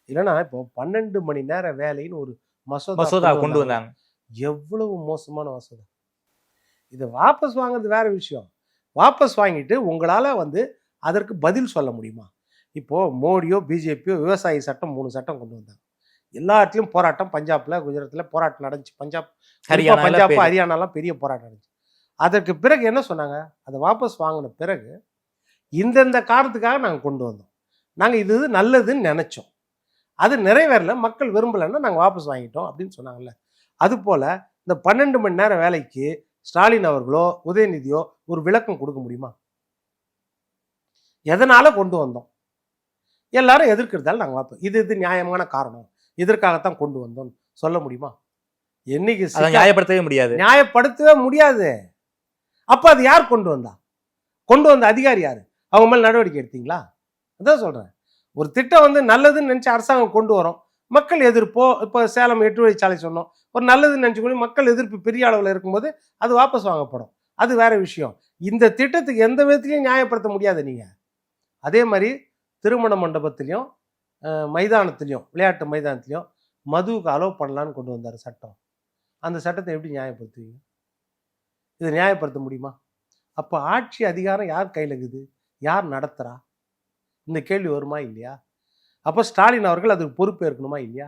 இல்லைன்னா இப்போ 12 மணி நேர வேலைன்னு ஒரு மசோதா கொண்டு வந்தாங்க. எவ்வளவு மோசமான மசோதா! இதை வாபஸ் வாங்குறது வேற விஷயம். வாபஸ் வாங்கிட்டு உங்களால அதற்கு பதில் சொல்ல முடியுமா? இப்போ மோடியோ பிஜேபியோ விவசாயி சட்டம் 3 சட்டம் கொண்டு வந்தாங்க. எல்லா இடத்துலையும் போராட்டம். பஞ்சாப்ல குஜராத்தில் போராட்டம் நடந்துச்சு. பஞ்சாப் ஹரியானாலாம் பெரிய போராட்டம் நடந்துச்சு. அதற்கு பிறகு என்ன சொன்னாங்க? அதை வாபஸ் வாங்கின பிறகு இந்தந்த காரணத்துக்காக நாங்கள் கொண்டு வந்தோம், நாங்கள் இது நல்லதுன்னு நினைச்சோம், அது நிறைவேறல, மக்கள் விரும்பலைன்னா நாங்கள் வாபஸ் வாங்கிட்டோம் அப்படின்னு சொன்னாங்கல்ல. அதுபோல் இந்த 12 மணி நேரம் வேலைக்கு ஸ்டாலின் அவர்களோ உதயநிதியோ ஒரு விளக்கம் கொடுக்க முடியுமா? எதனால கொண்டு வந்தோம்? எல்லாரும் எதிர்க்கிறதால நாங்கள் வாபஸ், இது நியாயமான காரணம், இதற்காகத்தான் கொண்டு வந்தோம் சொல்ல முடியுமா? என்னைக்கு நியாயப்படுத்தவே முடியாது. நியாயப்படுத்தவே முடியாது. அப்ப அது யார் கொண்டு வந்தா? கொண்டு வந்த அதிகாரி யாரு? அவங்க மேல நடவடிக்கை எடுத்தீங்களா? அதான் சொல்றேன். ஒரு திட்டம் நல்லதுன்னு நினைச்சு அரசாங்கம் கொண்டு வரும், மக்கள் எதிர்ப்போ, இப்போ சேலம் 8 வழிச்சாலை சொன்னோம், ஒரு நல்லதுன்னு நினைச்சுக்கொண்டு மக்கள் எதிர்ப்பு பெரிய அளவில் இருக்கும்போது அது வாபஸ் வாங்கப்படும், அது வேற விஷயம். இந்த திட்டத்துக்கு எந்த விதத்திலையும் நியாயப்படுத்த முடியாது நீங்க. அதே மாதிரி திருமண மண்டபத்திலையும் மைதானத்திலையும் விளையாட்டு மைதானத்திலையும் மதுவுக்கு அலோவ் பண்ணலான்னு கொண்டு வந்தார் சட்டம். அந்த சட்டத்தை எப்படி நியாயப்படுத்துவீங்க? இதை நியாயப்படுத்த முடியுமா? அப்போ ஆட்சி அதிகாரம் யார் கையில் இருக்குது? யார் நடத்துகிறா? இந்த கேள்வி வருமா இல்லையா? அப்போ ஸ்டாலின் அவர்கள் அதுக்கு பொறுப்பு இருக்கணுமா இல்லையா?